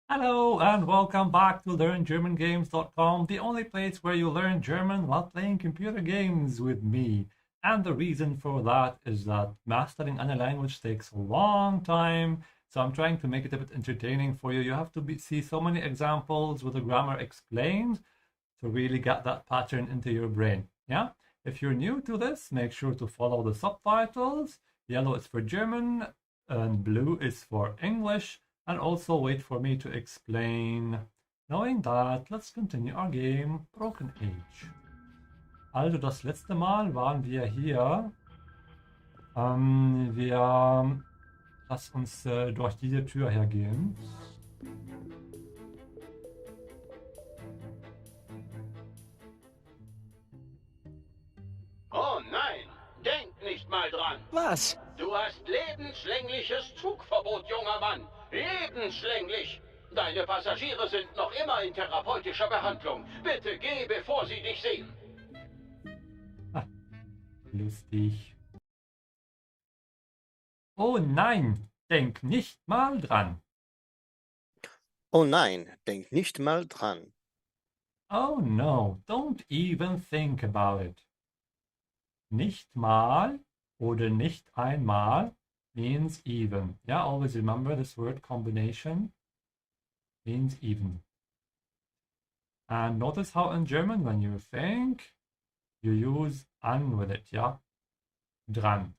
Hello and welcome back to LearnGermanGames.com, the only place where you learn German while playing computer games with me. And the reason for that is that mastering any language takes a long time, so I'm trying to make it a bit entertaining for you. You have to see so many examples with the grammar explained to really get that pattern into your brain. Yeah? If you're new to this, make sure to follow the subtitles. Yellow is for German and blue is for English. And also wait for me to explain. Knowing that, let's continue our game Broken Age. Also das letzte Mal waren wir hier. Lass uns durch diese Tür hergehen. Oh nein, denk nicht mal dran. Was? Du hast lebenslängliches Zugverbot, junger Mann. Lebenslänglich. Deine Passagiere sind noch immer in therapeutischer Behandlung. Bitte geh, bevor sie dich sehen. Ah, lustig. Oh nein, denk nicht mal dran. Oh nein, denk nicht mal dran. Oh no, don't even think about it. Nicht mal oder nicht einmal means even. Yeah, always remember this word combination means even. And notice how in German, when you think, you use an with it, yeah? Dran.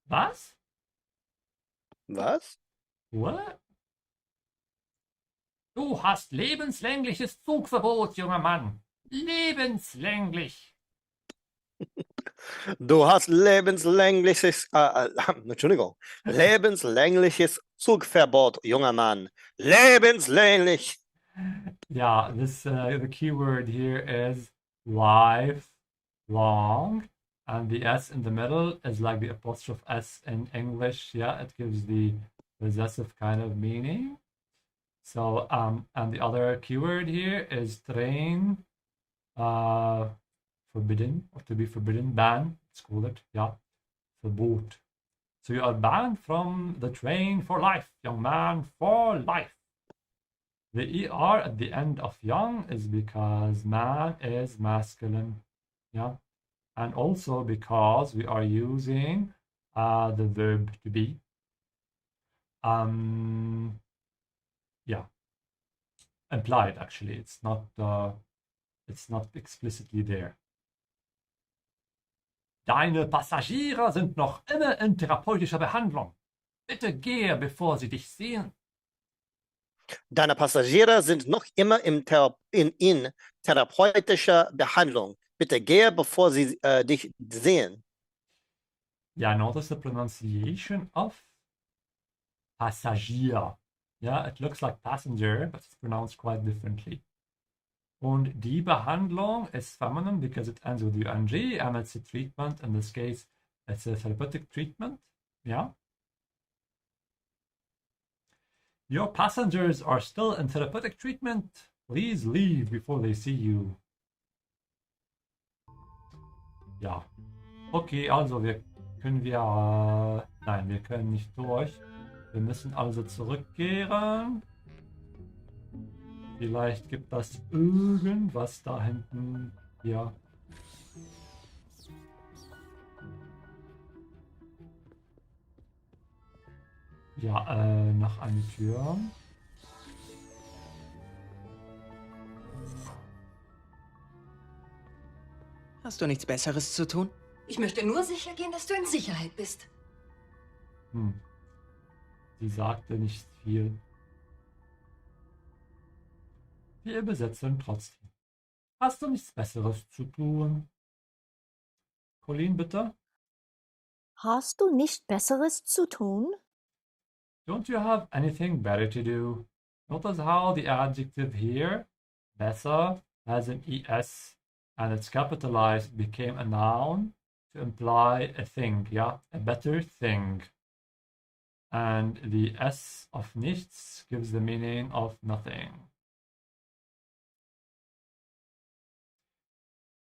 Was? Was? What? Du hast lebenslängliches Zugverbot, junger Mann. Lebenslänglich. Du hast lebenslängliches, Entschuldigung, lebenslängliches Zugverbot, junger Mann. Lebenslänglich. Yeah, the key word here is lifelong, and the S in the middle is like the apostrophe S in English. Yeah, it gives the possessive kind of meaning. So, and the other keyword here is train, forbidden, or to be forbidden, ban, let's call it, yeah, Verbot. So you are banned from the train for life, young man, for life. The ER at the end of young is because man is masculine, yeah, and also because we are using the verb to be. Yeah, implied actually. It's not explicitly there. Deine Passagiere sind noch immer in therapeutischer Behandlung. Bitte gehe, bevor sie dich sehen. Deine Passagiere sind noch immer in therapeutischer Behandlung. Bitte gehe, bevor sie dich sehen. Yeah, notice the pronunciation of Passagier. Yeah, it looks like passenger, but it's pronounced quite differently. Und die Behandlung is feminine because it ends with ung, and it's a treatment. In this case, it's a therapeutic treatment. Yeah. Your passengers are still in therapeutic treatment. Please leave before they see you. Ja. Okay, also nein, wir können nicht durch. Wir müssen also zurückkehren. Vielleicht gibt das irgendwas da hinten. Ja. Ja, noch eine Tür. Hast du nichts Besseres zu tun? Ich möchte nur sicher gehen, dass du in Sicherheit bist. Sie sagte nicht viel. Wir übersetzen trotzdem. Hast du nichts Besseres zu tun? Colleen, bitte. Hast du nicht Besseres zu tun? Don't you have anything better to do? Notice how the adjective here, besser, has an es and it's capitalized, became a noun to imply a thing, yeah, a better thing. And the s of nichts gives the meaning of nothing.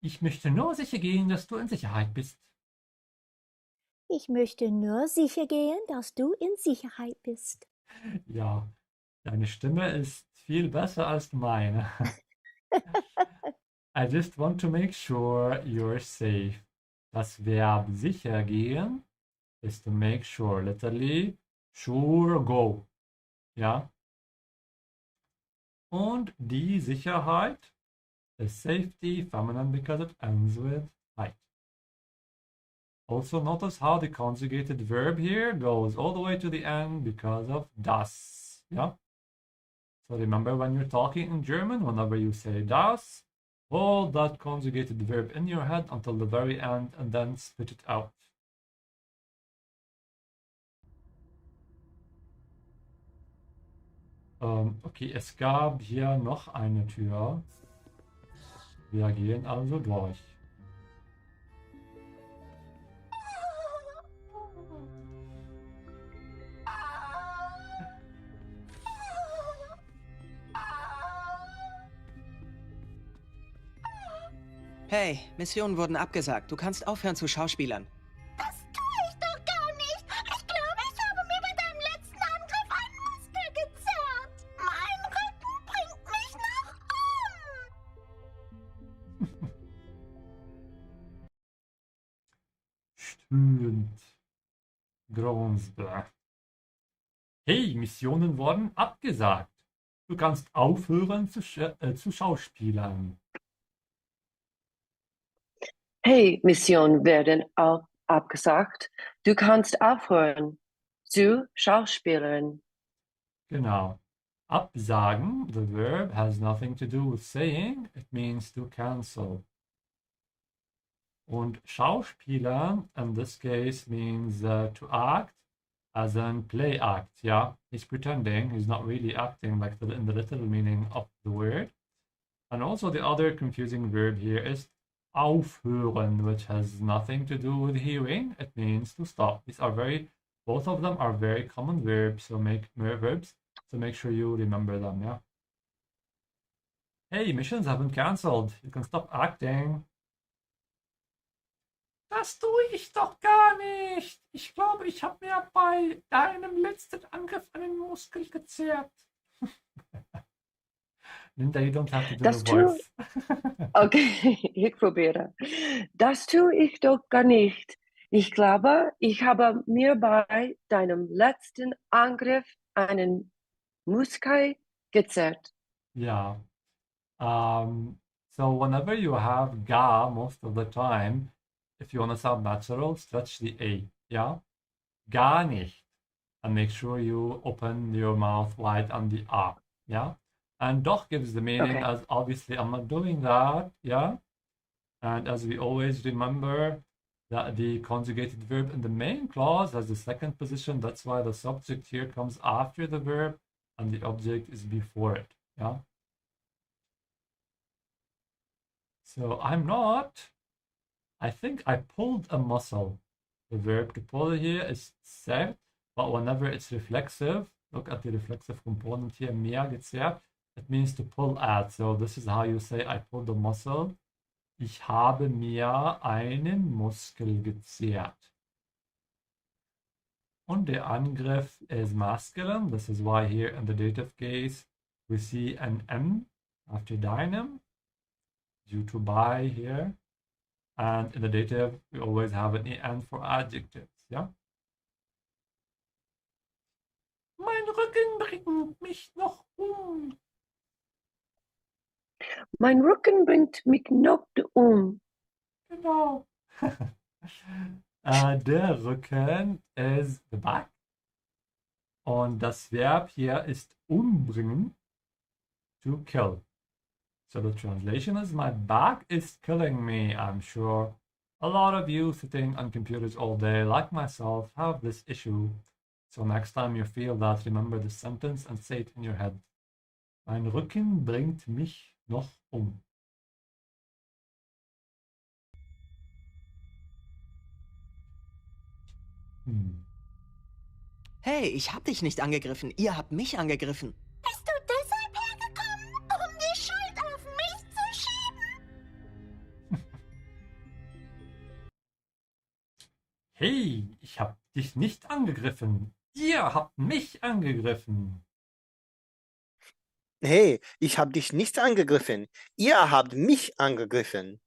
Ich möchte nur sicher gehen, dass du in Sicherheit bist. Ich möchte nur sicher gehen, dass du in Sicherheit bist. Ja, deine Stimme ist viel besser als meine. I just want to make sure you're safe. Das Verb sicher gehen ist to make sure, literally, sure, go. Ja? Und die Sicherheit ist safety, feminine because it ends with height. Also notice how the conjugated verb here goes all the way to the end because of das. Yeah? So remember when you're talking in German, whenever you say das, hold that conjugated verb in your head until the very end and then spit it out. Okay, es gab hier noch eine Tür. Wir gehen also durch. Hey, Missionen wurden abgesagt. Du kannst aufhören zu schauspielern. Das tue ich doch gar nicht. Ich glaube, ich habe mir bei deinem letzten Angriff einen Muskel gezerrt. Mein Rücken bringt mich noch um. Stimmt. Gronsberg. Hey, Missionen wurden abgesagt. Du kannst aufhören zu schauspielern. Hey, Missionen werden auch abgesagt. Du kannst aufhören zu schauspielern. Genau. Absagen, the verb has nothing to do with saying, it means to cancel. Und schauspielern, in this case, means to act, as in play act, yeah? He's pretending, he's not really acting like in the literal meaning of the word. And also the other confusing verb here is aufhören, which has nothing to do with hearing. It means to stop. Both of them are very common verbs, so make sure you remember them, yeah? Hey, missions have been cancelled. You can stop acting. Das tue ich doch gar nicht. Ich glaube, ich habe mir bei deinem letzten Angriff einen Muskel gezerrt. Linda, you don't have to do Das the voice. Okay, ich probiere. Das tue ich doch gar nicht. Ich glaube, ich habe mir bei deinem letzten Angriff einen Muskel gezerrt. Yeah. So whenever you have ga most of the time, if you want to sound natural, stretch the A. Yeah? Gar nicht. And make sure you open your mouth wide on the A. Yeah? And doch gives the meaning Okay. as obviously I'm not doing that. Yeah? And as we always remember that the conjugated verb in the main clause has the second position. That's why the subject here comes after the verb and the object is before it. Yeah? So I think I pulled a muscle. The verb to pull here is zerrt, but whenever it's reflexive, look at the reflexive component here, mehr gezerrt, it means to pull at. So this is how you say I pulled a muscle. Ich habe mir einen Muskel gezerrt. Und der Angriff is masculine. This is why here in the dative case we see an M after deinem due to by here. And in the dative, we always have an en for adjectives, yeah? Mein Rücken bringt mich noch Mein Rücken bringt mich noch um. Genau. Der Rücken is the back. Und das Verb hier ist umbringen, to kill. So the translation is my back is killing me. I'm sure a lot of you sitting on computers all day, like myself, have this issue. So next time you feel that, remember this sentence and say it in your head. Mein Rücken bringt mich noch um. Hey, ich hab dich nicht angegriffen. Ihr habt mich angegriffen. Bist du deshalb hergekommen, um die Schuld auf mich zu schieben? Hey, ich habe dich nicht angegriffen. Ihr habt mich angegriffen. Hey, ich habe dich nicht angegriffen. Ihr habt mich angegriffen.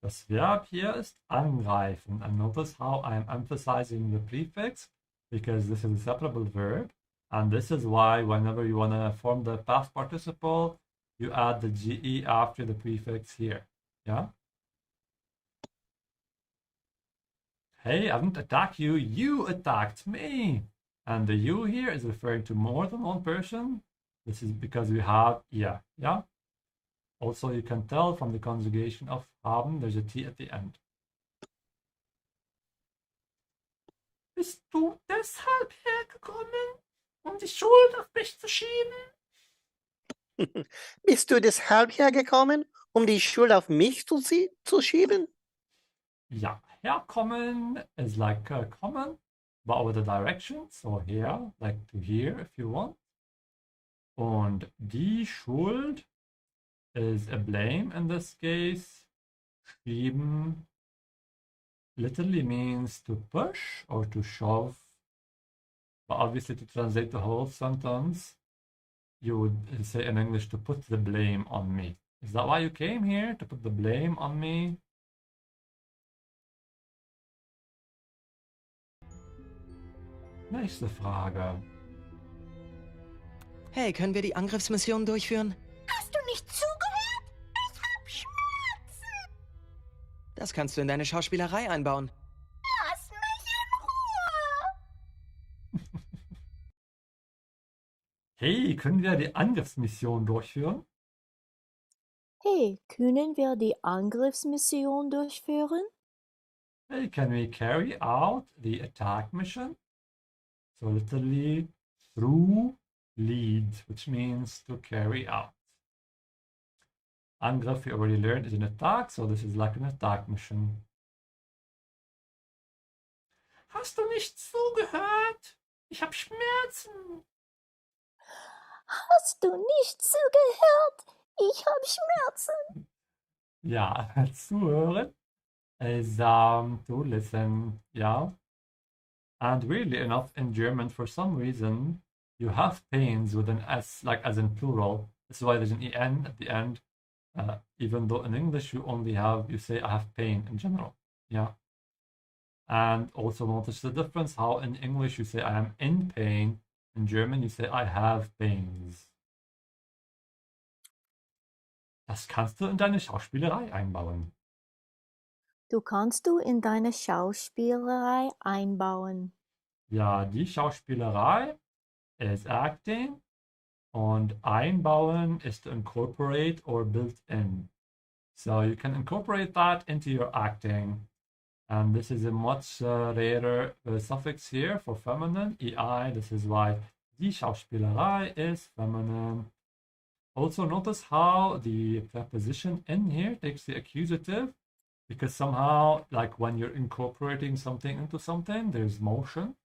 Das Verb hier ist angreifen. And notice how I'm emphasizing the prefix because this is a separable verb. And this is why whenever you want to form the past participle, you add the GE after the prefix here. Yeah? Hey, I didn't attack you. You attacked me. And the you here is referring to more than one person. This is because we have yeah. Yeah? Also, you can tell from the conjugation of haben, there's a T at the end. Bist du deshalb hergekommen, um die Schuld auf mich zu schieben? Bist du deshalb hergekommen, um die Schuld auf mich zu schieben? Ja, herkommen is like kommen, but with a direction. So here, like to here if you want. Und die Schuld is a blame in this case. Schieben literally means to push or to shove. But obviously to translate the whole sentence, you would say in English to put the blame on me. Is that why you came here? To put the blame on me? Nächste Frage. Hey, können wir die Angriffsmission durchführen? Hast du nicht zugehört? Ich hab Schmerzen. Das kannst du in deine Schauspielerei einbauen. Lass mich in Ruhe. Hey, können wir die Angriffsmission durchführen? Hey, können wir die Angriffsmission durchführen? Hey, can we carry out the attack mission? So literally through lead, which means to carry out. Angriff, we already learned, is an attack, so this is like an attack mission. Hast du nicht zugehört? Ich habe Schmerzen. Hast du nicht zugehört? Ich habe Schmerzen. Ja, zuhören is to listen, yeah. And weirdly enough, in German, for some reason, you have pains with an S, like as in plural. This is why there's an EN at the end. Even though in English you say I have pain in general. Yeah. And also notice the difference how in English you say I am in pain. In German you say I have pains. Das kannst du in deine Schauspielerei einbauen. Du kannst du in deine Schauspielerei einbauen. Ja, die Schauspielerei is acting und einbauen is to incorporate or built in. So you can incorporate that into your acting. And this is a much rarer suffix here for feminine, ei. This is why die Schauspielerei is feminine. Also notice how the preposition in here takes the accusative, because somehow, like when you're incorporating something into something, there's motion.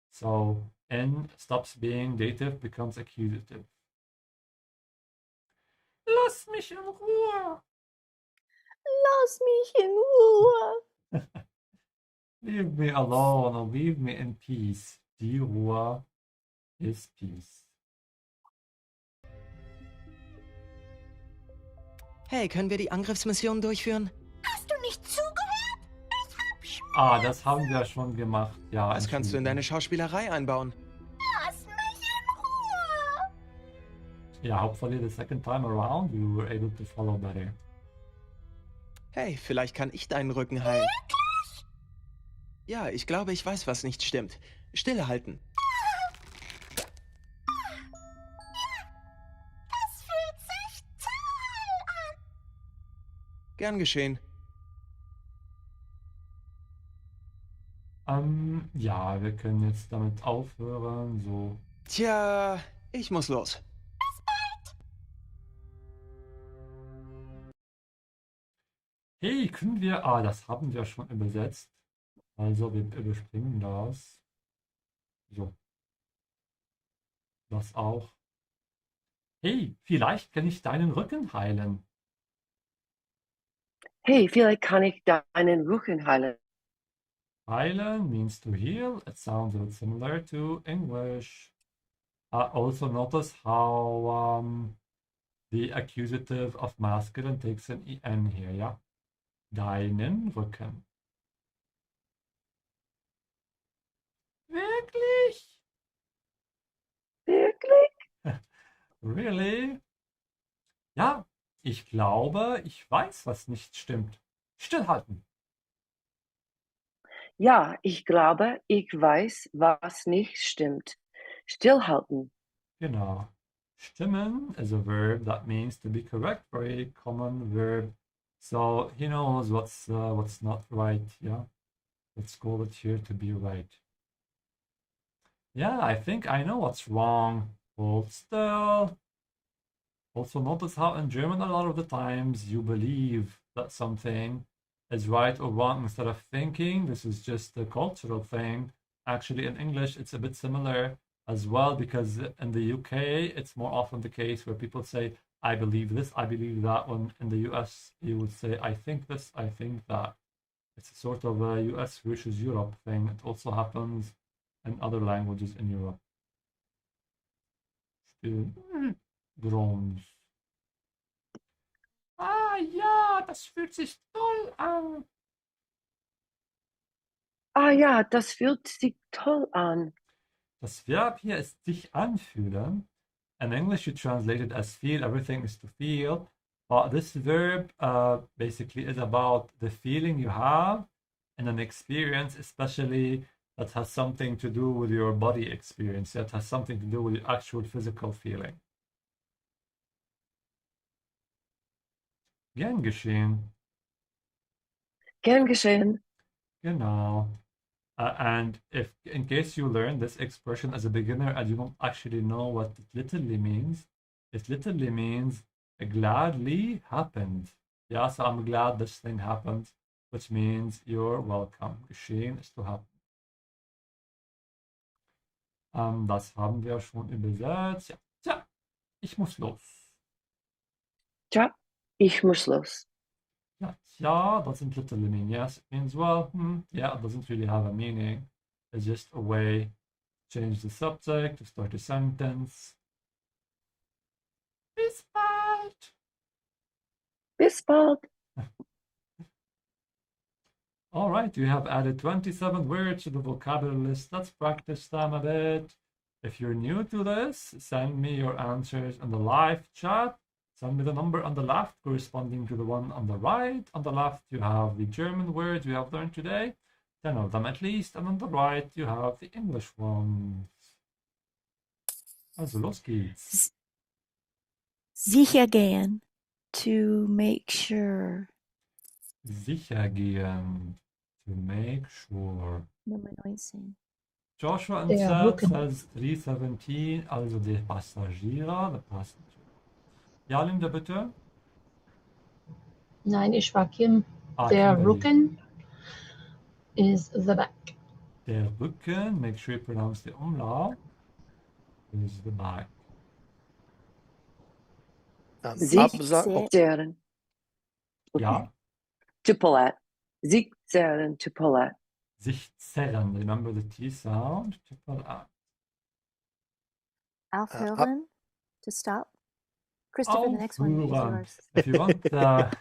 So in stops being dative, becomes accusative. Lass mich in Ruhe. Lass mich in Ruhe. Leave me alone or leave me in peace. Die Ruhe is peace. Hey, können wir die Angriffsmission durchführen? Hast du nicht zugehört? Ich hab Schmerzen. Ah, das haben wir schon gemacht. Ja, Das kannst du in deine Schauspielerei einbauen. Lass mich in Ruhe. Yeah, hopefully the second time around you were able to follow better. Hey, vielleicht kann ich deinen Rücken heilen. Ja, ich glaube, ich weiß, was nicht stimmt. Stille halten. Das fühlt sich toll an. Gern geschehen. Ja, wir können jetzt damit aufhören. So. Tja, ich muss los. Hey, können wir. Ah, das haben wir schon übersetzt. Also, wir überspringen das. So. Das auch. Hey, vielleicht kann ich deinen Rücken heilen. Hey, vielleicht kann ich deinen Rücken heilen. Heilen means to heal. It sounds a bit similar to English. Also notice how the accusative of masculine takes an en here, yeah? Deinen Rücken. Wirklich? Wirklich? Really? Ja, ich glaube, ich weiß, was nicht stimmt. Stillhalten. Ja, ich glaube, ich weiß, was nicht stimmt. Stillhalten. Genau. Stimmen is a verb that means to be correct, very common verb. So he knows what's not right, yeah? Let's call it here to be right. Yeah, I think I know what's wrong. Hold still. Also notice how in German a lot of the times you believe that something is right or wrong instead of thinking. This is just a cultural thing. Actually, in English, it's a bit similar as well because in the UK, it's more often the case where people say, I believe this, I believe that. When in the US, you would say, I think this, I think that. It's a sort of a US versus Europe thing. It also happens in other languages in Europe. Drones. Ah ja, das fühlt sich toll an. Ah ja, das fühlt sich toll an. Das Verb hier ist sich anfühlen. In English, you translate it as feel. Everything is to feel. But this verb basically is about the feeling you have in an experience, especially that has something to do with your body experience. That has something to do with your actual physical feeling. Gern geschehen. Gern geschehen. Genau. And if, in case you learn this expression as a beginner and you don't actually know what it literally means, it literally means gladly happened. Yeah, so I'm glad this thing happened, which means you're welcome. Geschehen is to happen. Das haben wir schon übersetzt. Ja, tja, ich muss los. Tja, ich muss los. Yeah, tja doesn't literally mean yes. It means, well, yeah, it doesn't really have a meaning. It's just a way to change the subject, to start a sentence. Bis bald. Bis bald. All right, you have added 27 words to the vocabulary list. Let's practice them a bit. If you're new to this, send me your answers in the live chat. Send me the number on the left corresponding to the one on the right. On the left, you have the German words we have learned today, 10 of them at least. And on the right, you have the English ones. Also, los geht's. Sicher gehen. To make sure. Sicher gehen. To make sure. Nummer 19. Joshua in Der chat Rücken. says 317, also der Passagier, the passenger. Ja, Linda, bitte. Nein, ich war Kim. Ah, Der Kimberly. Rücken is the back. Der Rücken, make sure you pronounce the umlaut, is the back. Sie Absa zählen. Ja, To pull at. Sie zählen to pull at. sich zerren. Remember the T sound. To pull out. Aufhören. To stop. Christopher, the next one is Aufhören. yours.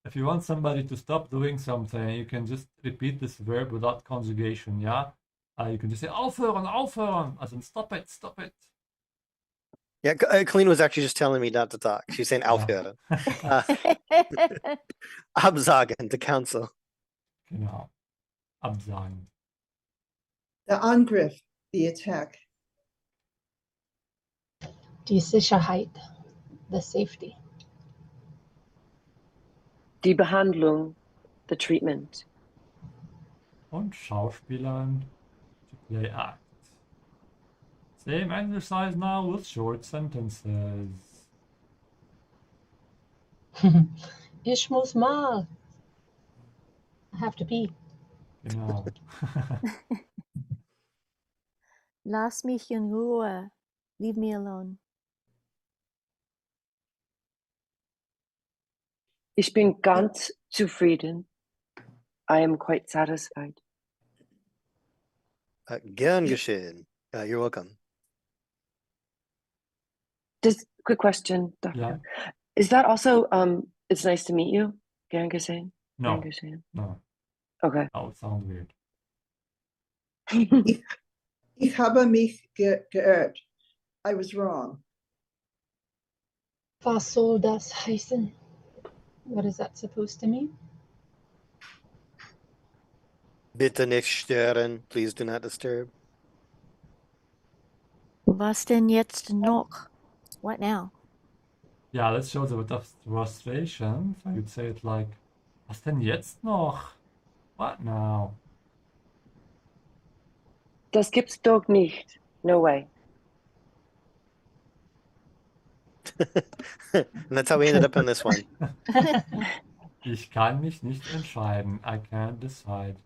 If you want somebody to stop doing something, you can just repeat this verb without conjugation, yeah? You can just say aufhören, aufhören, as in stop it, stop it. Yeah, Colleen was actually just telling me not to talk. She's saying aufhören. Absagen, to cancel. Genau. Absagen. Der Angriff, the attack. Die Sicherheit. The safety. Die Behandlung. The treatment. Und Schauspielern to play act. Same exercise now with short sentences. Ich muss mal. I have to pee. Genau. Lass mich in Ruhe. Leave me alone. Ich bin ganz zufrieden. I am quite satisfied. Gern geschehen. You're welcome. Just quick question, Doctor. Ja? Is that also it's nice to meet you? Gern gesehen? Gern No. gesehen. No. Okay. That would sound weird. Ich habe mich geirrt. I was wrong. Was soll das heißen? What is that supposed to mean? Bitte nicht stören. Please do not disturb. Was denn jetzt noch? What now? Yeah, that shows a bit of frustration. So you'd say it like, was denn jetzt noch? What now? Das gibt's doch nicht. No way. And that's how we ended up in this one. Ich kann mich nicht entscheiden. I can't decide.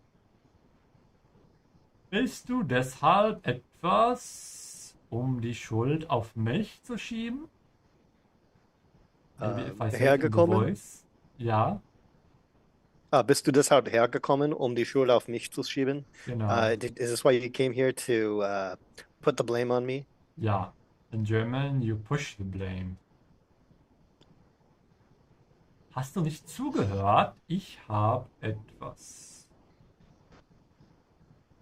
Bist du deshalb etwas, um die Schuld auf mich zu schieben? Maybe if I say it in the hergekommen? voice. Ja, Bist du deshalb hergekommen, um die Schuld auf mich zu schieben? genau. Is this why you came here to put the blame on me? Ja. In German, you push the blame. Hast du nicht zugehört? Ich habe etwas.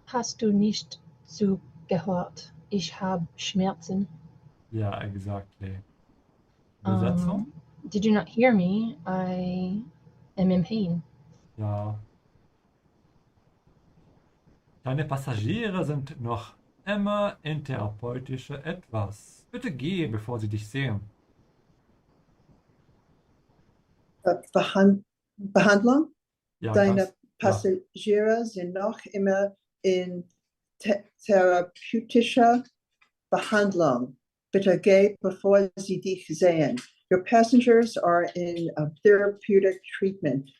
Hast du nicht zugehört? Ich habe Schmerzen. Ja, exactly. Übersetzung? Did you not hear me? I am in pain. Ja. Deine Passagiere sind noch immer in therapeutische Etwas. Bitte geh, bevor sie dich sehen. Behandlung. Ja, Deine ganz, ja. Passagiere sind noch immer in therapeutischer Behandlung. Bitte geh, bevor sie dich sehen. Your passengers are in therapeutic treatment.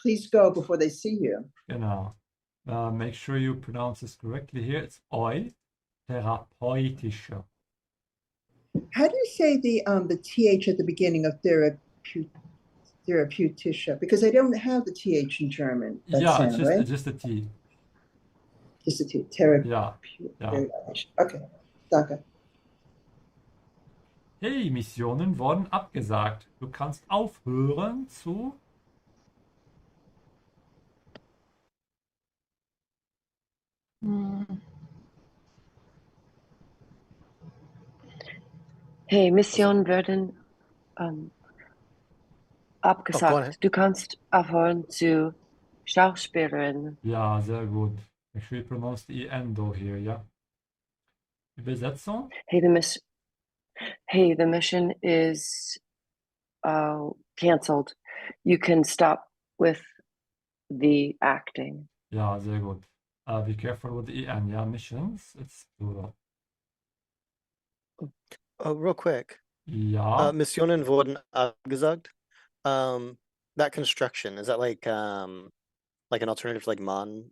Please go before they see you. Genau. Make sure you pronounce this correctly here. It's oi, therapeutische. How do you say the th at the beginning of therapeutische? Because I don't have the th in German. That Yeah, sound, it's right? just a T. Just the t. Ja, ja. Okay. Danke. Hey, Missionen wurden abgesagt. Du kannst aufhören zu... Hey, Missionen werden go abgesagt. ahead. Du kannst aufhören zu Schauspielerin. Ja, sehr gut. Make sure you pronounce the EN though here, ja. Übersetzung? Hey, the mission is canceled. You can stop with the acting. Ja, sehr gut. Be careful with the EN, ja. Missions, it's plural. Real quick. Ja, Missionen wurden abgesagt. That construction, is that like an alternative to like man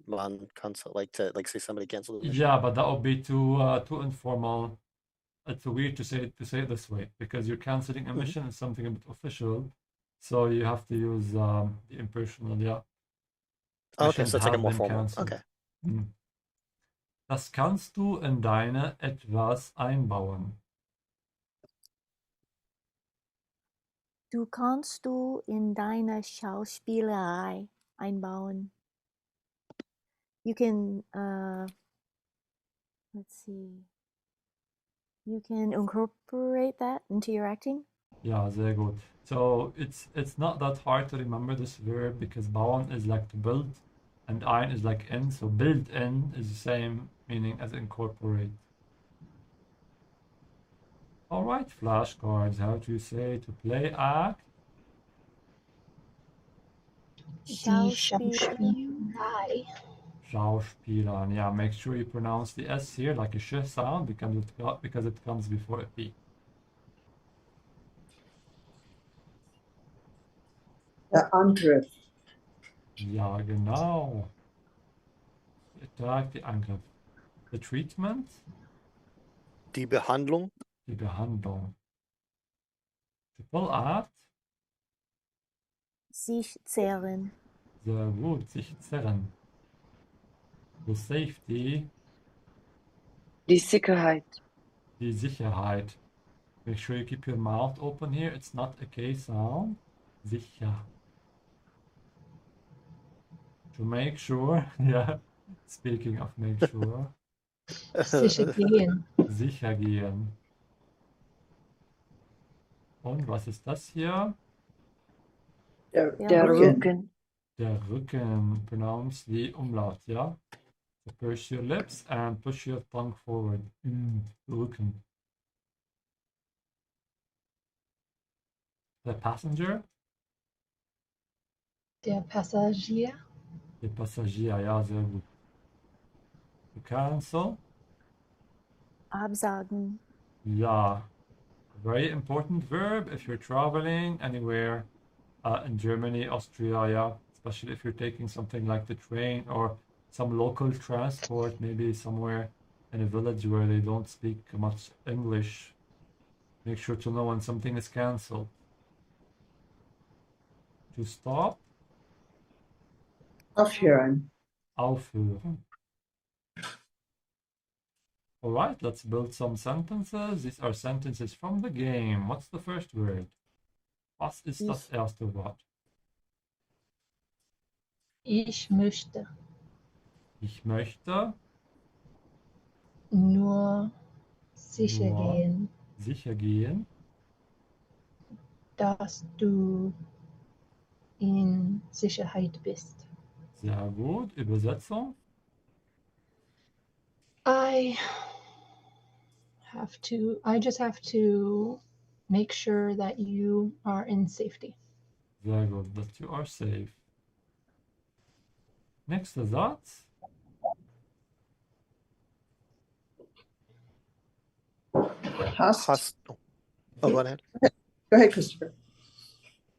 cancel, like to like say somebody canceled the mission? yeah, but that would be too informal. It's weird to say it this way because you're canceling a mission is something a bit official, so you have to use the impersonal, yeah. Okay, Missions so it's like a have more been formal. cancelled. Okay. Hm. Das kannst du in deine etwas einbauen. Du kannst du in deine Schauspielerei einbauen. You can, let's see. You can incorporate that into your acting. Ja, sehr gut. So it's not that hard to remember this verb because bauen is like to build and ein is like in. So build in is the same meaning as incorporate. All right, flashcards. How do you say to play act? Schauspielerei. Schauspielern. Yeah, make sure you pronounce the S here like a sh sound because it comes before a P. Der Angriff. Ja, genau. Die Attack, die Angriff. The treatment, Die Behandlung. die Behandlung. To pull out, Sich zehren. sehr gut, sich zerren. The safety, Die Sicherheit. die Sicherheit. Make sure you keep your mouth open here. It's not a K sound. Sicher. To make sure. Yeah. Speaking of make sure. Sicher gehen. Sicher gehen. Und was ist das hier? Der Rücken. Der Rücken. Pronounce the umlaut, yeah? So purse your lips and push your tongue forward. Rücken. The passenger. Der Passagier. Der Passagier, ja, sehr gut. To cancel. Absagen. Ja. Very important verb if you're traveling anywhere in Germany, Austria, yeah. Especially if you're taking something like the train or some local transport, maybe somewhere in a village where they don't speak much English. Make sure to know when something is cancelled. To stop. Aufhören. Aufhören. All right, let's build some sentences. These are sentences from the game. What's the first word? Was ist das erste Wort? Ich möchte Ich möchte nur sicher Nur. gehen, sicher gehen, dass du in Sicherheit bist. sehr gut. Übersetzung. I just have to make sure that you are in safety. Sehr gut, that you are safe. Nächster Satz. Hast. Oh, go ahead. Go ahead, Christopher.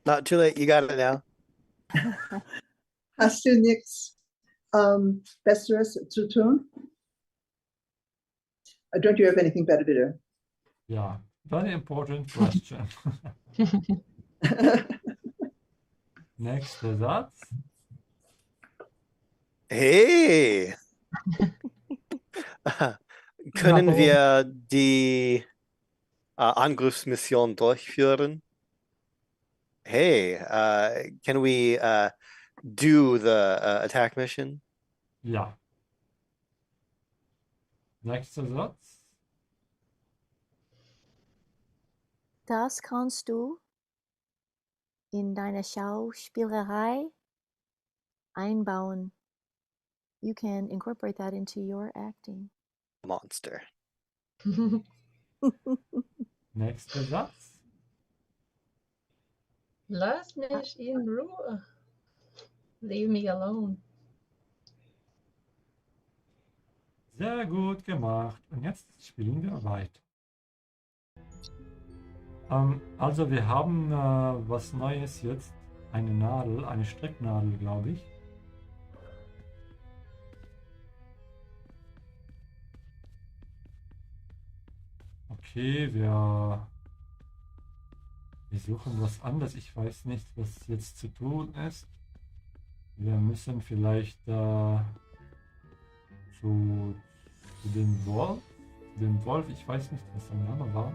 Not too late. You got it now. Hast du nichts Besseres zu tun? Don't you have anything better to do? Ja, very important question. Nächster Satz. Hey. Können Warum? wir die Angriffsmission durchführen? Hey, can we do the attack mission? Ja. Nächster Satz. Das kannst du in deine Schauspielerei einbauen. You can incorporate that into your acting. Monster. Nächster Satz. Lass mich in Ruhe. Leave me alone. Sehr gut gemacht. Und jetzt spielen wir weiter. Also wir haben was Neues jetzt. Eine Nadel, eine Stricknadel, glaube ich. Okay, wir suchen was anderes. Ich weiß nicht, was jetzt zu tun ist. Wir müssen vielleicht zu dem Wolf. Dem Wolf, ich weiß nicht, was sein Name war.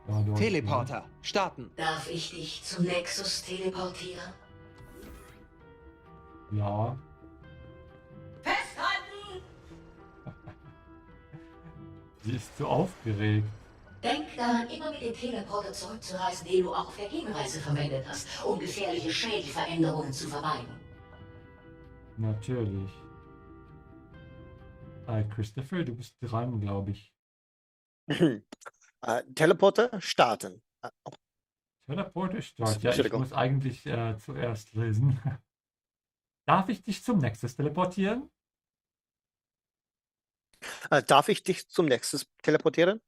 Ja, dort, Teleporter, starten. Darf ich dich zum Nexus teleportieren? Ja. Festhalten! Sie ist zu aufgeregt. Denk daran, immer mit dem Teleporter zurückzureisen, den du auch auf der Hinreise verwendet hast, um gefährliche Schädelveränderungen zu vermeiden. Natürlich. Christopher, du bist dran, glaube ich. Teleporter starten. Teleporter Start. Ja, ich Entschuldigung. muss eigentlich zuerst lesen. Darf ich dich zum Nexus teleportieren? Darf ich dich zum Nexus teleportieren?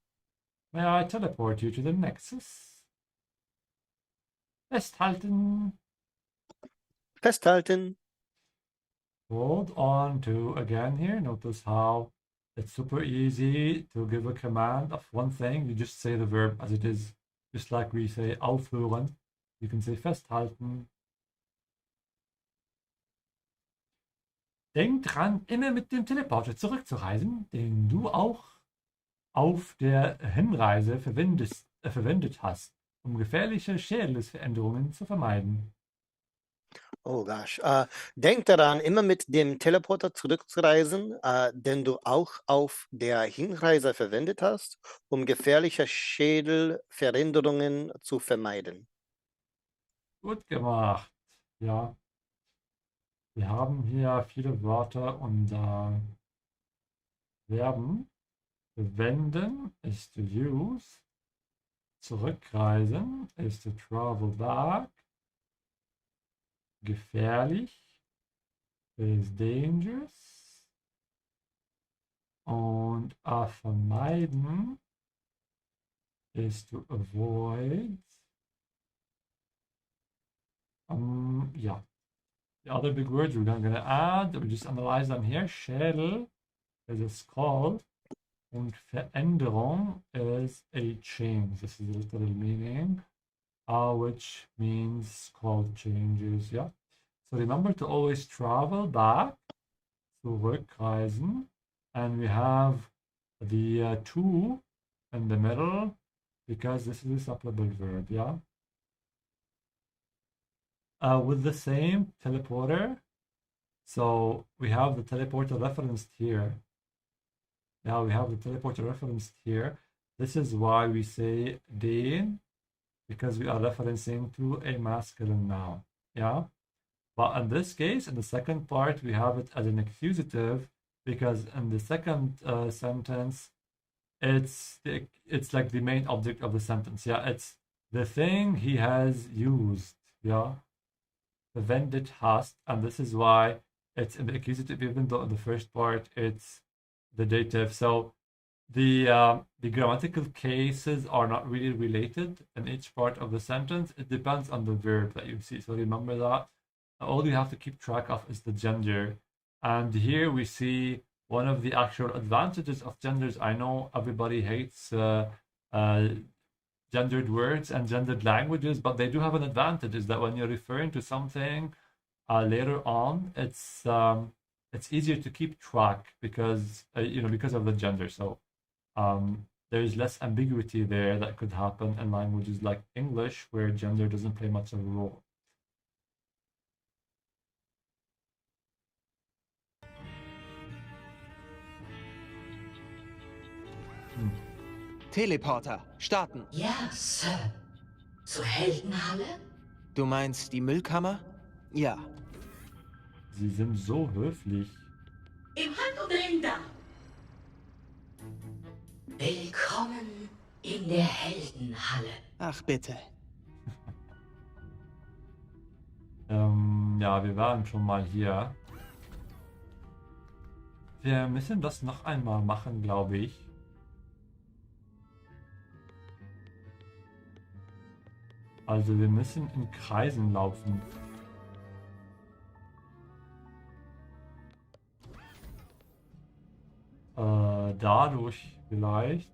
May I teleport you to the Nexus? Festhalten. Festhalten. Hold on to again here. Notice how It's super easy to give a command of one thing. You just say the verb as it is, just like we say aufhören. You can say festhalten. Denk dran, immer mit dem Teleporter zurückzureisen, den du auch auf der Hinreise verwendet hast, um gefährliche Schädelveränderungen zu vermeiden. Oh gosh. Denk daran, immer mit dem Teleporter zurückzureisen, den du auch auf der Hinreise verwendet hast, um gefährliche Schädelveränderungen zu vermeiden. Gut gemacht. Ja. Wir haben hier viele Wörter und Verben. Verwenden ist to use. Zurückreisen ist to travel back. Gefährlich is dangerous. Und vermeiden is to avoid. Yeah. The other big words we're going to add, we just analyze them here. Schädel is a skull. Und Veränderung is a change. This is the literal meaning, which means called changes. Yeah. So remember to always travel back, zurückreisen, and we have the to in the middle because this is a supplemental verb. Yeah. With the same teleporter, so we have the teleporter referenced here. Now we have the teleporter referenced here. This is why we say den, because we are referencing to a masculine noun. Yeah. But in this case, in the second part, we have it as an accusative because in the second sentence, it's like the main object of the sentence. Yeah, it's the thing he has used. Yeah, verwendet hast, and this is why it's in the accusative, even though in the first part it's the dative. So the grammatical cases are not really related in each part of the sentence. It depends on the verb that you see. So remember that. All you have to keep track of is the gender. And here we see one of the actual advantages of genders. I know everybody hates gendered words and gendered languages, but they do have an advantage, is that when you're referring to something later on, it's easier to keep track because because of the gender. So there's less ambiguity there that could happen in languages like English, where gender doesn't play much of a role. Teleporter, starten. Ja, Sir. Zur Heldenhalle? Du meinst die Müllkammer? Ja. Sie sind so höflich. Im Handumdrehen da. Willkommen in der Heldenhalle. Ach bitte. Ja, wir waren schon mal hier. Wir müssen das noch einmal machen, glaube ich. Also wir müssen in Kreisen laufen. Dadurch vielleicht.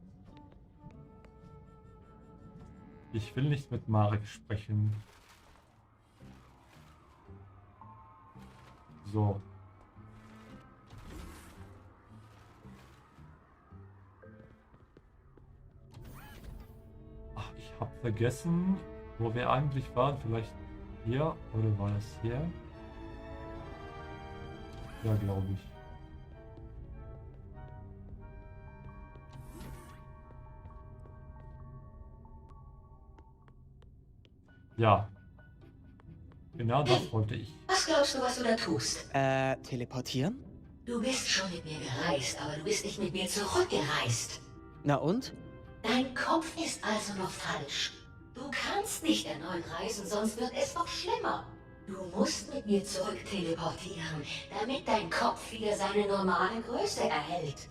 Ich will nicht mit Marek sprechen. So. Ach, ich habe vergessen, wo wir eigentlich waren. Vielleicht hier oder war das hier? Ja, glaube ich. Ja. Genau das wollte ich. Was glaubst du, was du da tust? Teleportieren? Du bist schon mit mir gereist, aber du bist nicht mit mir zurückgereist. Na und? Dein Kopf ist also noch falsch. Du kannst nicht erneut reisen, sonst wird es noch schlimmer. Du musst mit mir zurück teleportieren, damit dein Kopf wieder seine normale Größe erhält.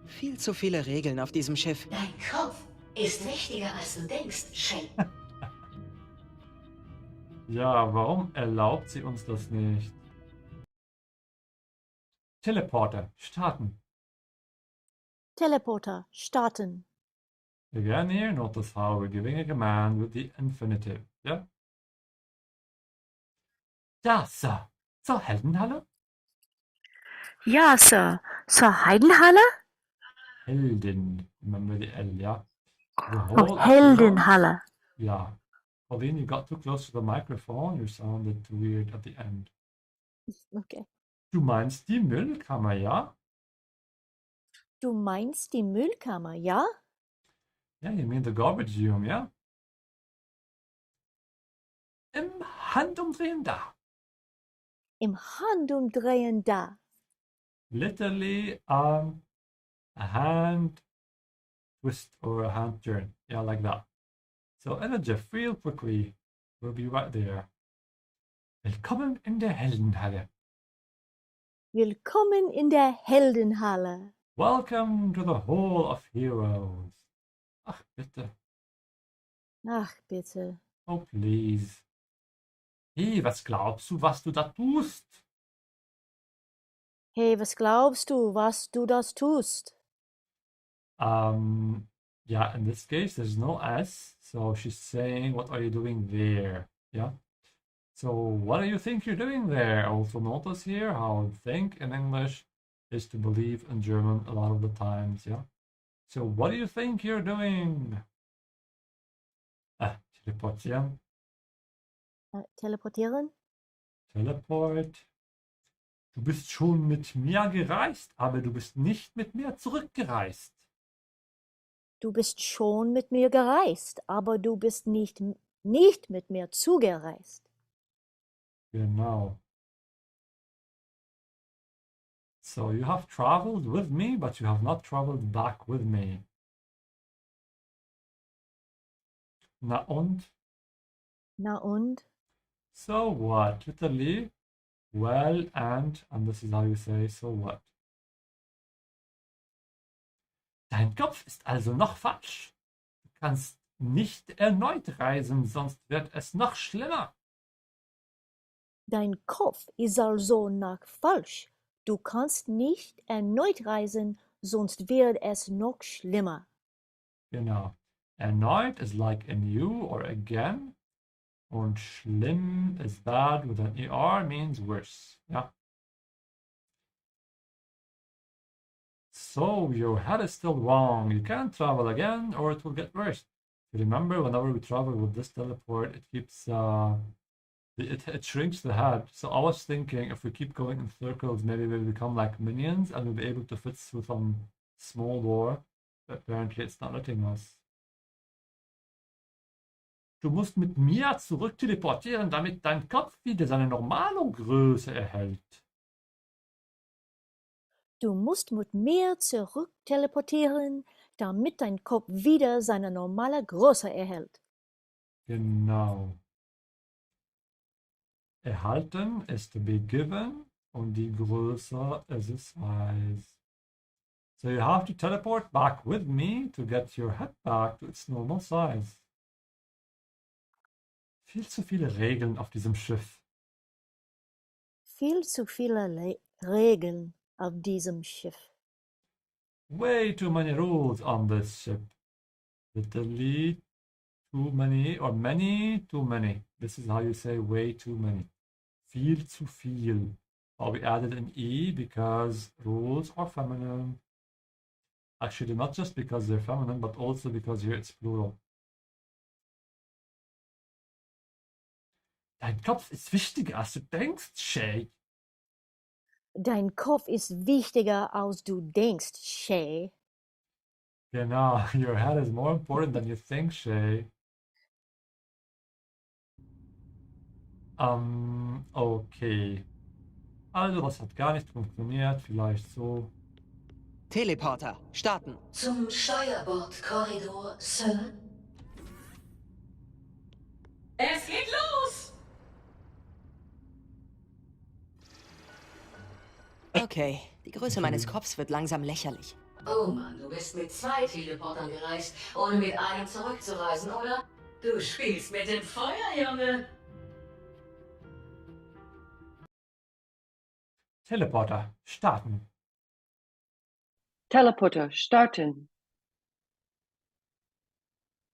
Viel zu viele Regeln auf diesem Schiff. Dein Kopf ist wichtiger, als du denkst, Shay. Ja, warum erlaubt sie uns das nicht? Teleporter, starten. Teleporter, starten. Again here, notice how we're giving a command with the infinitive. Yeah? Ja, Sir. Zur Heldenhalle? Ja, Sir. Zur Heidenhalle? Helden. Remember the L, yeah? The Oh, whole of heroes? Heldenhalle. Yeah. Pauline, you got too close to the microphone. You sounded too weird at the end. Okay. Du meinst die Müllkammer, ja? Du meinst die Müllkammer, ja? Yeah, you mean the garbage room, yeah? Im Handumdrehen da. Im Handumdrehen da. Literally a hand twist or a hand turn. Yeah, like that. So energy real quickly. We'll be right there. Willkommen in der Heldenhalle. Willkommen in der Heldenhalle. Welcome to the Hall of Heroes. Ach, bitte. Ach, bitte. Oh, please. Hey, was glaubst du, was du da tust? Hey, was glaubst du, was du das tust? Yeah, in this case, there's no S. So she's saying, what are you doing there? Yeah. So what do you think you're doing there? Also notice here how think in English is to believe in German a lot of the times. Yeah. So what do you think you're doing? Teleportieren. Teleportieren? Teleport. Du bist schon mit mir gereist, aber du bist nicht mit mir zurückgereist. Du bist schon mit mir gereist, aber du bist nicht mit mir zugereist. Genau. So you have traveled with me, but you have not traveled back with me. Na und? Na und? So what? Literally, well, and this is how you say, so what? Dein Kopf ist also noch falsch. Du kannst nicht erneut reisen, sonst wird es noch schlimmer. Dein Kopf ist also noch falsch. Du kannst nicht erneut reisen, sonst wird es noch schlimmer. Genau. Erneut is like anew or again. Und schlimm is bad with an ER means worse. Yeah. So your head is still wrong. You can't travel again or it will get worse. Remember, whenever we travel with this teleport, it keeps it shrinks the head. So I was thinking if we keep going in circles, maybe we'll become like minions and we'll be able to fit through some small door. But apparently it's not letting us. Du musst mit mir zurück teleportieren, damit dein Kopf wieder seine normale Größe erhält. Du musst mit mir zurück teleportieren, damit dein Kopf wieder seine normale Größe erhält. Genau. Erhalten ist to be given und die Größe ist a size. So you have to teleport back with me to get your head back to its normal size. Viel zu viele Regeln auf diesem Schiff. Viel zu viele Regeln auf diesem Schiff. Way too many rules on this ship. Literally too many or many too many. This is how you say way too many. Viel zu viel. Well, we added an E because rules are feminine. Actually, not just because they're feminine, but also because here it's plural. Dein Kopf ist wichtiger, als du denkst, Shay. Dein Kopf ist wichtiger, als du denkst, Shay. Genau, your head is more important than you think, Shay. Okay. Also, das hat gar nicht funktioniert. Vielleicht so. Teleporter, starten. Zum Steuerbordkorridor, Sir. Es geht los! Okay, die Größe meines Kopfs wird langsam lächerlich. Oh Mann, du bist mit 2 Teleportern gereist, ohne mit einem zurückzureisen, oder? Du spielst mit dem Feuer, Junge. Teleporter, starten. Teleporter starten.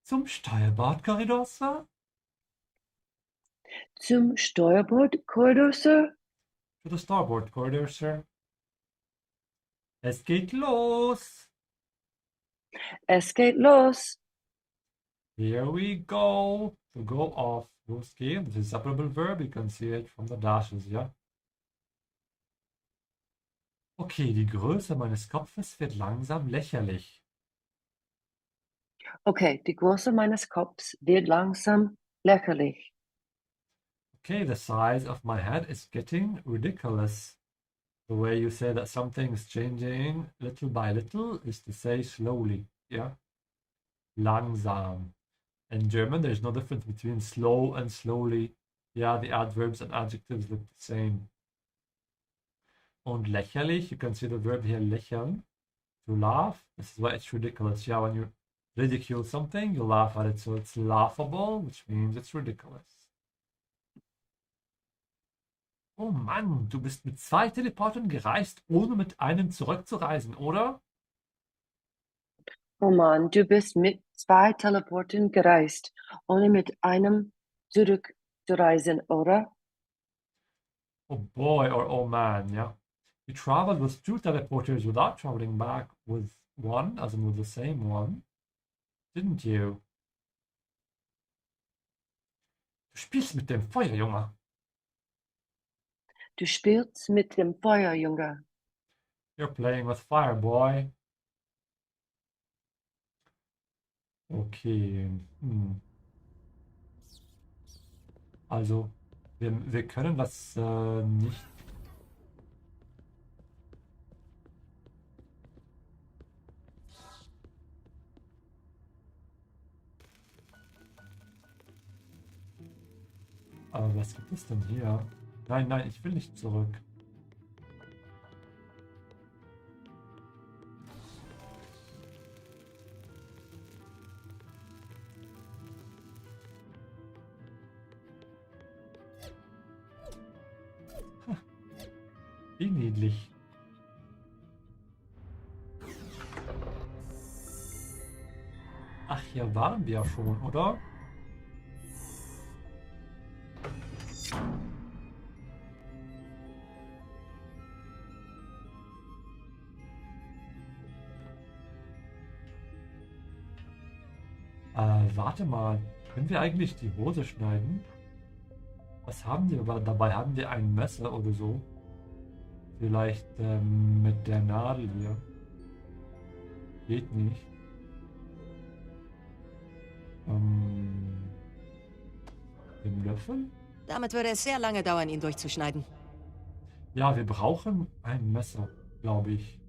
Zum Steuerbordkorridor, Sir? Zum Steuerbordkorridor, Sir? To the starboard corridor, Sir. Es geht los! Es geht los. Here we go! To go off. Losgehen, this is a separable verb, you can see it from the dashes, ja? Okay, die Größe meines Kopfes wird langsam lächerlich. Okay, die Größe meines Kopfs wird langsam lächerlich. Okay, the size of my head is getting ridiculous. The way you say that something is changing little by little is to say slowly, yeah? Langsam. In German, there's no difference between slow and slowly. Yeah, the adverbs and adjectives look the same. Und lächerlich, you can see the verb here, lächeln, to laugh. This is why it's ridiculous. Yeah, when you ridicule something, you laugh at it. So it's laughable, which means it's ridiculous. Oh Mann, du bist mit 2 Teleportern gereist, ohne mit einem zurückzureisen, oder? Oh Mann, du bist mit 2 Teleporten gereist, ohne mit einem zurückzureisen, oder? Oh boy or oh man, yeah. You traveled with 2 teleporters without traveling back with one, as in with the same one, didn't you? Du spielst mit dem Feuer, Junge. Du spielst mit dem Feuer, Junge. You're playing with fire, boy. Okay. Also, wir können das nicht. Aber was gibt es denn hier? Nein, nein, ich will nicht zurück. Wie niedlich. Ach, hier waren wir ja schon, oder? Warte mal. Können wir eigentlich die Hose schneiden? Was haben wir dabei? Haben wir ein Messer oder so? Vielleicht mit der Nadel hier. Geht nicht. Den Löffel? Damit würde es sehr lange dauern, ihn durchzuschneiden. Ja, wir brauchen ein Messer, glaube ich.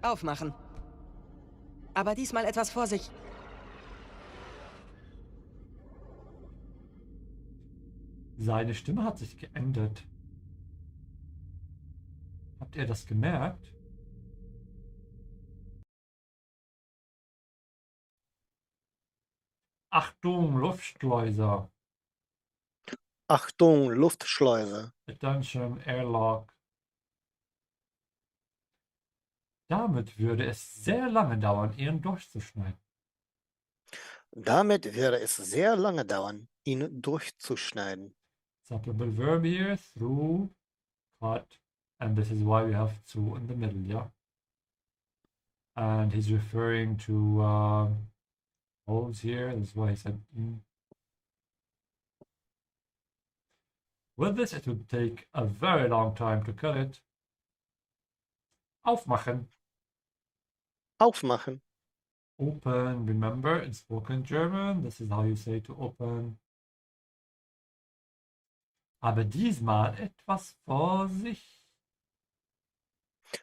Aufmachen. Aber diesmal etwas Vorsicht. Seine Stimme hat sich geändert. Habt ihr das gemerkt? Achtung, Luftschleuse. Achtung, Luftschleuse. Attention, Airlock. Damit würde es sehr lange dauern, ihn durchzuschneiden. Damit würde es sehr lange dauern, ihn durchzuschneiden. Supplemental verb here, through, cut, and this is why we have to in the middle, yeah? And he's referring to holes here, that's why he said in. With this, it would take a very long time to cut it. Aufmachen. Aufmachen. Open, remember, in spoken German, this is how you say to open. Aber diesmal etwas Vorsicht.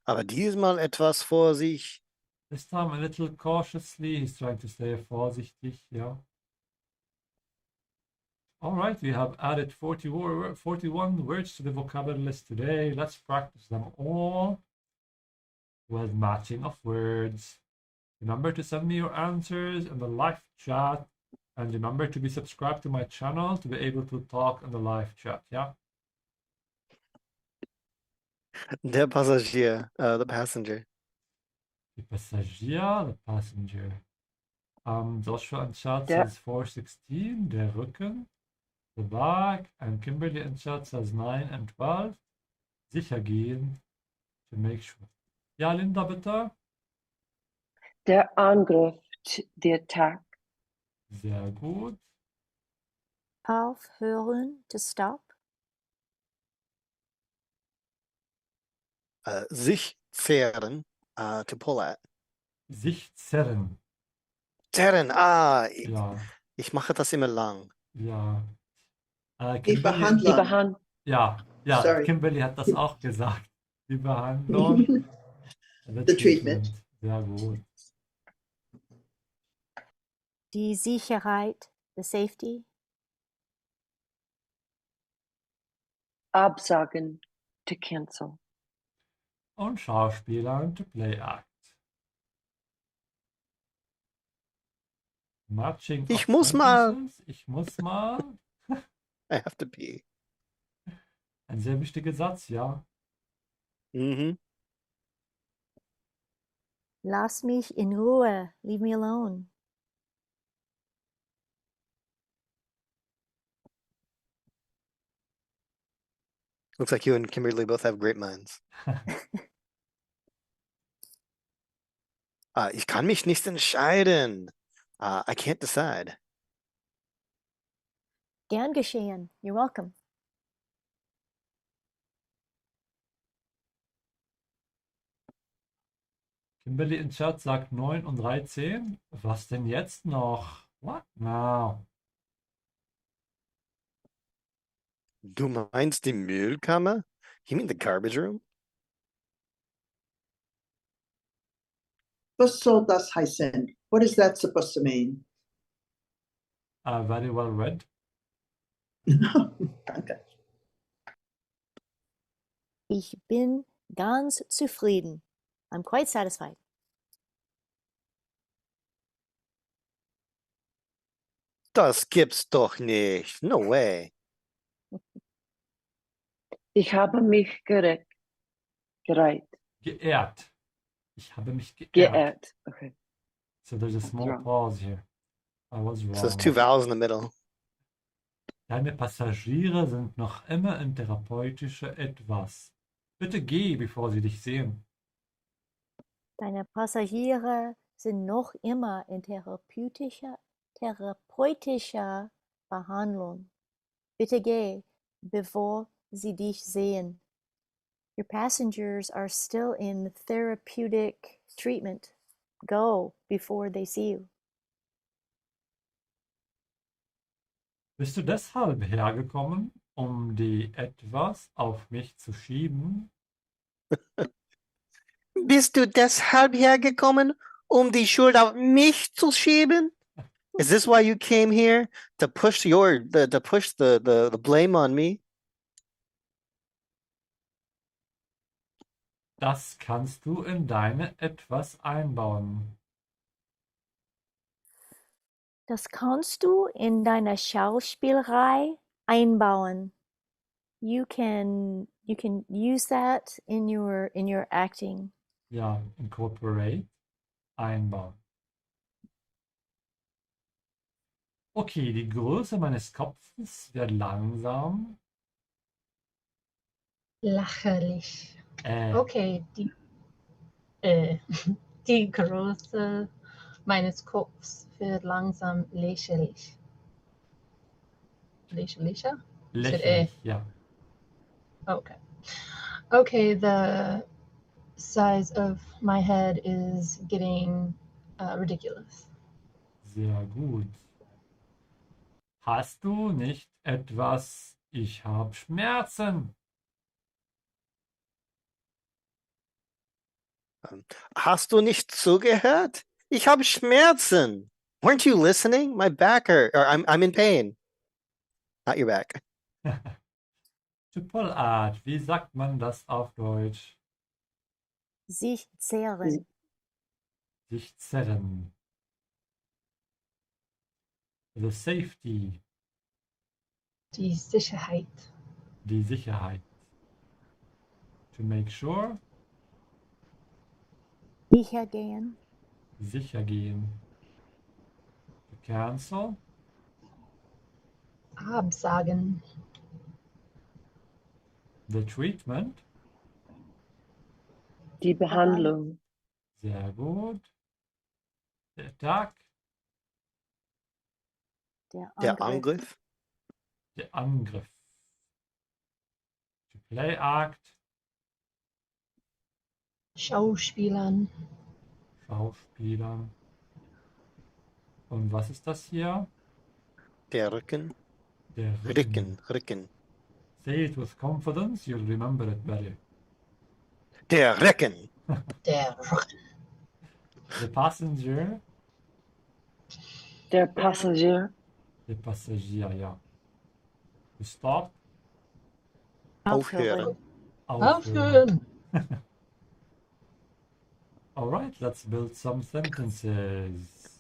Aber diesmal etwas Vorsicht. This time a little cautiously, he's trying to say vorsichtig, yeah. All right, we have added 41 words to the vocabulary list today. Let's practice them all with matching of words. Remember to send me your answers in the live chat And remember to be subscribed to my channel to be able to talk in the live chat, ja? Der Passagier, the passenger. The passagier, the passenger. Joshua in chat Der, says 416, der Rücken, the back, and Kimberly in chat says 9 and 12. Sicher gehen, to make sure. Ja, Linda, bitte. der Angriff, the attack. Sehr gut. Aufhören, to stop. Sich zehren, to pull at. Sich zerren. Zerren, ich, Ja, ich mache das immer lang. ja. Die Kimberly, Die Behandlung. Behandlung. ja, Sorry. Kimberly hat das auch gesagt. Die Behandlung, the The treatment. Sehr gut. Die Sicherheit, the safety. Absagen, to cancel. Und Schauspielern to play act. Matching Ich of muss mal. sentences. Ich muss mal. I have to pee. Ein sehr wichtiger Satz, ja. Mhm. Lass mich in Ruhe, leave me alone. Looks like you and Kimberly both have great minds. Ich kann mich nicht entscheiden. I can't decide. Gern geschehen, you're welcome. Kimberly in Chat sagt 9 und 13. Was denn jetzt noch? What now? Du meinst die Müllkammer? You mean the garbage room? Was soll das heißen? What is that supposed to mean? Very well read. Danke. Ich bin ganz zufrieden. I'm quite satisfied. Das gibt's doch nicht. No way. Ich habe mich gereiht. Geehrt. Ich habe mich geehrt. Geehrt. Okay. So there's a small Wrong. pause here. I was So there's wrong. 2 vowels in the middle. Deine Passagiere sind noch immer in therapeutischer Etwas. Bitte geh, bevor sie dich sehen. Deine Passagiere sind noch immer in therapeutischer Behandlung. Bitte geh, bevor sie dich sehen. Your passengers are still in therapeutic treatment. Go before they see you. Bist du deshalb hergekommen, um die Etwas auf mich zu schieben? Bist du deshalb hergekommen, um die Schuld auf mich zu schieben? Is this why you came here? To push the blame on me? Das kannst du in deine Etwas einbauen. Das kannst du in deine Schauspielerei einbauen. You can use that in your acting. Ja, incorporate, einbauen. Okay, die Größe meines Kopfes wird langsam. Lächerlich. Okay, die Größe meines Kopfs wird langsam lächerlich. Lächerlicher? You said Lächerlich, ja. Okay. Okay, the size of my head is getting ridiculous. Sehr gut. Hast du nicht etwas? Ich habe Schmerzen. Hast du nicht zugehört? Ich habe Schmerzen. Weren't you listening? My back hurt, or I'm in pain. Not your back. To pull at, wie sagt man das auf Deutsch? Sich zehren. Sich zerren. The safety. Die Sicherheit. Die Sicherheit. To make sure. Sicher gehen. Sicher gehen. To cancel. Absagen. The treatment. Die Behandlung. Sehr gut. The attack. Der Angriff. Der Angriff. To play act. Schauspielern. Schauspielern. Und was ist das hier? Der Rücken. Der Rücken, Rücken. Say it with confidence, you'll remember it better. Der Rücken. Der Rücken. The passenger. Der Passagier. Der Passagier, ja. To stop. Aufhören. Aufhören. All right, let's build some sentences.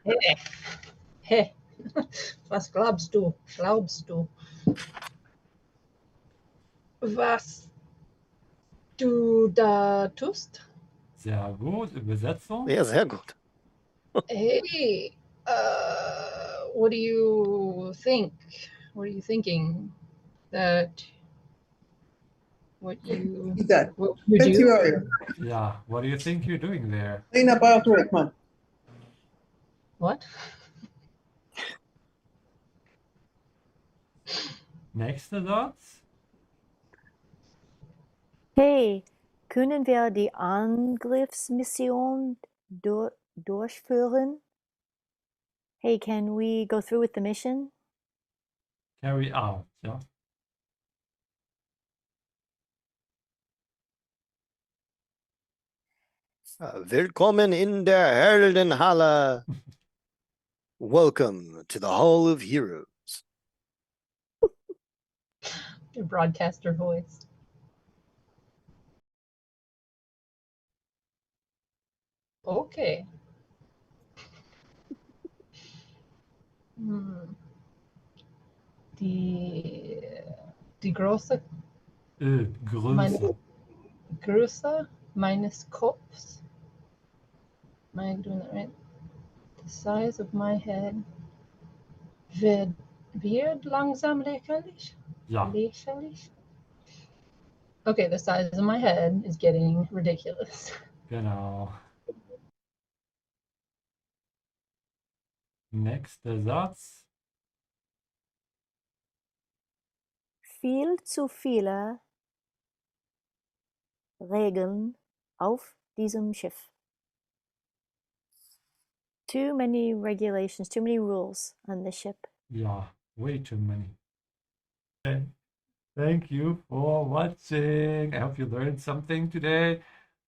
Hey. Hey. Was glaubst du? Glaubst du? Was du da tust? Sehr gut. Übersetzung. Ja, sehr gut. Hey, what do you think? What are you thinking that what you That. what you Betsy do? Warrior. Yeah, what do you think you're doing there? Lena Baldrickman. What? Nächster Satz. Hey, können wir die Angriffsmission durchführen? Hey, can we go through with the mission? Carry out, ja. Willkommen in der Heldenhalle. Welcome to the Hall of Heroes. Your broadcaster voice. Okay. Hm. Die große Größe. Größe meines Kopfs. Am I doing that right? The size of my head wird langsam lächerlich. Ja. Lächerlich. Okay, the size of my head is getting ridiculous. Genau. Nächster Satz. Viel zu viele Regeln auf diesem Schiff. Too many regulations, too many rules on the ship. Ja, way too many. Okay. Thank you for watching. I hope you learned something today.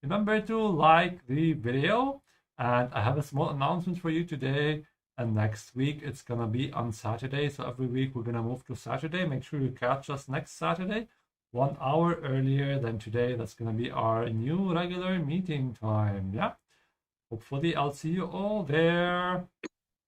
Remember to like the video, and I have a small announcement for you today. And next week it's gonna be on Saturday. So every week we're gonna move to Saturday. Make sure you catch us next Saturday, 1 hour earlier than today. That's gonna be our new regular meeting time. Yeah. Hopefully I'll see you all there.